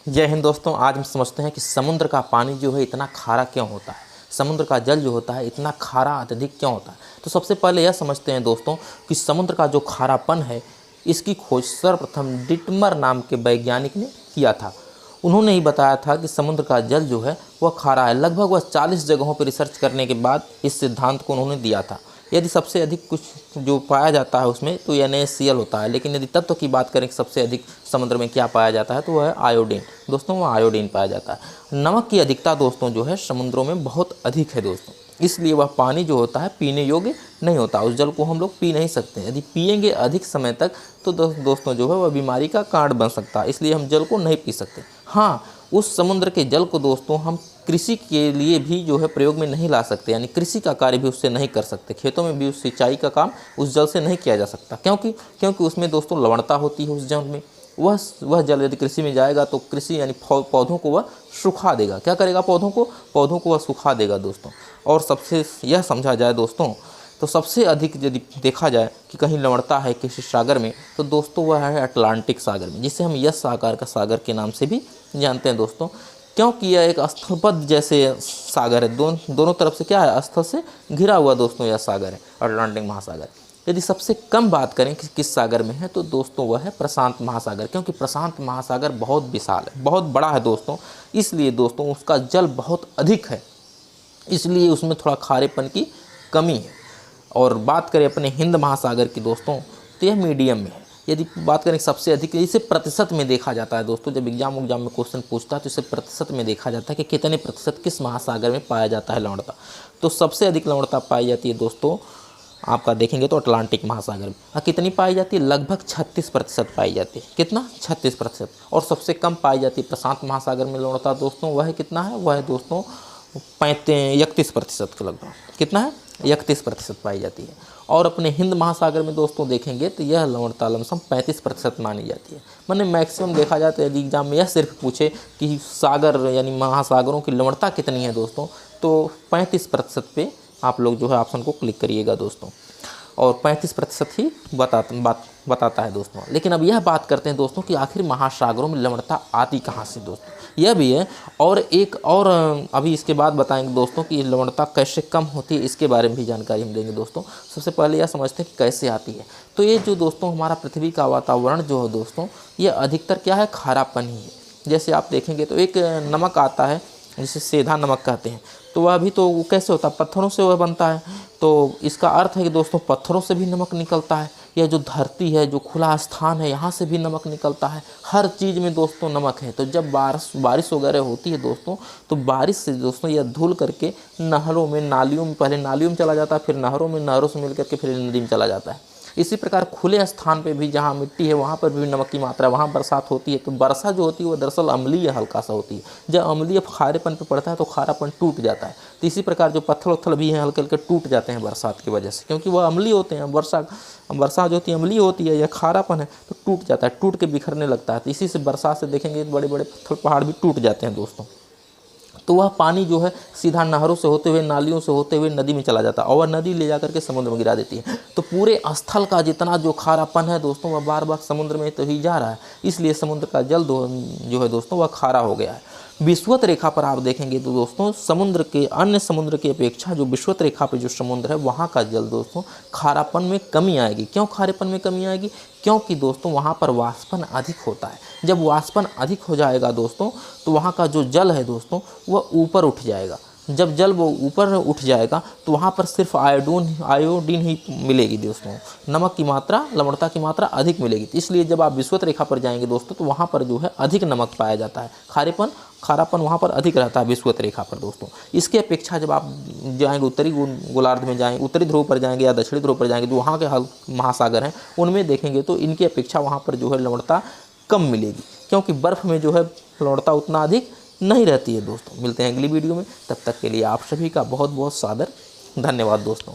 जय हिंद दोस्तों। आज हम समझते हैं कि समुद्र का पानी जो है इतना खारा क्यों होता है, समुद्र का जल जो होता है इतना खारा अत्यधिक क्यों होता है। तो सबसे पहले यह समझते हैं दोस्तों कि समुद्र का जो खारापन है इसकी खोज सर्वप्रथम डिटमर नाम के वैज्ञानिक ने किया था। उन्होंने ही बताया था कि समुद्र का जल जो है वह खारा है। लगभग वह 40 जगहों पर रिसर्च करने के बाद इस सिद्धांत को उन्होंने दिया था। यदि सबसे अधिक कुछ जो पाया जाता है उसमें तो NaCl होता है, लेकिन यदि तत्व की बात करें कि सबसे अधिक समुद्र में क्या पाया जाता है तो वह है आयोडीन। दोस्तों वह आयोडीन पाया जाता है। नमक की अधिकता दोस्तों जो है समुद्रों में बहुत अधिक है दोस्तों, इसलिए वह पानी जो होता है पीने योग्य नहीं होता। उस जल को हम लोग पी नहीं सकते। यदि पिएंगे अधिक समय तक तो दोस्तों जो है वह बीमारी का कारण बन सकता है, इसलिए हम जल को नहीं पी सकते। हाँ, उस समुद्र के जल को दोस्तों हम कृषि के लिए भी जो है प्रयोग में नहीं ला सकते, यानी कृषि का कार्य भी उससे नहीं कर सकते। खेतों में भी उस सिंचाई का काम उस जल से नहीं किया जा सकता। क्योंकि उसमें दोस्तों लवणता होती है उस जल में। वह जल यदि कृषि में जाएगा तो कृषि यानी पौधों को वह सुखा देगा। क्या करेगा? पौधों को वह सुखा देगा दोस्तों। और सबसे यह समझा जाए दोस्तों तो सबसे अधिक यदि देखा जाए कि कहीं लवणता है किसी सागर में तो दोस्तों वह है अटलांटिक सागर में, जिसे हम यस आकार का सागर के नाम से भी जानते हैं दोस्तों। क्योंकि यह एक स्थलबद्ध जैसे सागर है, दोनों तरफ से क्या है, स्थल से घिरा हुआ दोस्तों यह सागर है अटलांटिक महासागर। यदि सबसे कम बात करें कि किस सागर में है तो दोस्तों वह है प्रशांत महासागर, क्योंकि प्रशांत महासागर बहुत विशाल है, बहुत बड़ा है दोस्तों, इसलिए दोस्तों उसका जल बहुत अधिक है, इसलिए उसमें थोड़ा खारेपन की कमी है। और बात करें अपने हिंद महासागर की दोस्तों तो यह मीडियम में है। यदि बात करें सबसे अधिक, इसे प्रतिशत में देखा जाता है दोस्तों। जब एग्जाम में क्वेश्चन पूछता है तो इसे प्रतिशत में देखा जाता है कि कितने प्रतिशत किस महासागर में पाया जाता है लवणता। तो सबसे अधिक लवणता पाई जाती है दोस्तों, आपका देखेंगे तो अटलांटिक महासागर में। कितनी पाई जाती है? लगभग 36% पाई जाती है। कितना? 36%। और सबसे कम पाई जाती है प्रशांत महासागर में लवणता दोस्तों, वह कितना है? वह है दोस्तों 31% के लगभग। कितना है? 31% पाई जाती है। और अपने हिंद महासागर में दोस्तों देखेंगे तो यह लवणता लमसम 35% मानी जाती है। मैंने मैक्सिमम देखा जाए तो यदि एग्जाम में यह सिर्फ पूछे कि सागर यानी महासागरों की लवणता कितनी है दोस्तों तो 35% पे आप लोग जो है ऑप्शन को क्लिक करिएगा दोस्तों, और 35% ही बताता है दोस्तों। लेकिन अब यह बात करते हैं दोस्तों कि आखिर महासागरों में लवणता आती कहाँ से दोस्तों, यह भी है। और एक और अभी इसके बाद बताएंगे दोस्तों कि लवणता कैसे कम होती है, इसके बारे में भी जानकारी हम देंगे दोस्तों। सबसे पहले यह समझते हैं कि कैसे आती है। तो ये जो दोस्तों हमारा पृथ्वी का वातावरण जो है दोस्तों, ये अधिकतर क्या है, खारापन ही है। जैसे आप देखेंगे तो एक नमक आता है जिसे सेंधा नमक कहते हैं, तो वह भी तो कैसे होता है, पत्थरों से वह बनता है। तो इसका अर्थ है कि दोस्तों पत्थरों से भी नमक निकलता है। यह जो धरती है, जो खुला स्थान है, यहाँ से भी नमक निकलता है। हर चीज़ में दोस्तों नमक है। तो जब बारिश वगैरह होती है दोस्तों तो बारिश से दोस्तों यह धुल करके नहरों में, नालियों में, पहले नालियों में चला जाता है, फिर नहरों में, नहरों से मिल करके फिर नदी में चला जाता है। इसी प्रकार खुले स्थान पे भी जहाँ मिट्टी है वहाँ पर भी नमक की मात्रा, वहाँ बरसात होती है तो वर्षा जो होती है वो दरअसल अम्लीय हल्का सा होती है। जब अम्लीय खारेपन पे पड़ता है तो खारापन टूट जाता है। तो इसी प्रकार जो पत्थर उत्थर भी हैं हल्के हल्के टूट जाते हैं बरसात की वजह से, क्योंकि वह अम्लीय होते हैं। वर्षा जो होती है अम्लीय होती है, यह खारापन है तो टूट जाता है, टूट के बिखरने लगता है। तो इसी से बरसात से देखेंगे बड़े बड़े पत्थर पहाड़ भी टूट जाते हैं दोस्तों। तो वह पानी जो है सीधा नहरों से होते हुए, नालियों से होते हुए नदी में चला जाता है और वह नदी ले जाकर के समुद्र में गिरा देती है। तो पूरे स्थल का जितना जो खारापन है दोस्तों वह बार बार समुद्र में तो ही जा रहा है, इसलिए समुद्र का जल जो है दोस्तों वह खारा हो गया है। विषुवत रेखा पर आप देखेंगे तो दोस्तों समुद्र के अन्य समुद्र की अपेक्षा जो विषुवत रेखा पर जो समुद्र है वहाँ का जल दोस्तों खारापन में कमी आएगी। क्यों खारेपन में कमी आएगी? क्योंकि दोस्तों वहाँ पर वाष्पन अधिक होता है। जब वाष्पन अधिक हो जाएगा दोस्तों तो वहाँ का जो जल है दोस्तों वह ऊपर उठ जाएगा। जब जल वो ऊपर उठ जाएगा तो वहाँ पर सिर्फ आयोडीन ही मिलेगी दोस्तों, नमक की मात्रा, लवणता की मात्रा अधिक मिलेगी। इसलिए जब आप विषुवत रेखा पर जाएंगे दोस्तों तो वहाँ पर जो है अधिक नमक पाया जाता है, खारापन वहाँ पर अधिक रहता है विषुवत रेखा पर दोस्तों। इसके अपेक्षा जब आप जाएंगे उत्तरी गोलार्ध में जाएंगे, उत्तरी ध्रुव पर जाएंगे या दक्षिणी ध्रुव पर जाएंगे तो वहाँ के महासागर हैं उनमें देखेंगे तो इनकी अपेक्षा वहाँ पर जो है लवणता कम मिलेगी, क्योंकि बर्फ़ में जो है लवणता उतना अधिक नहीं रहती है दोस्तों। मिलते हैं अगली वीडियो में, तब तक के लिए आप सभी का बहुत बहुत सादर धन्यवाद दोस्तों।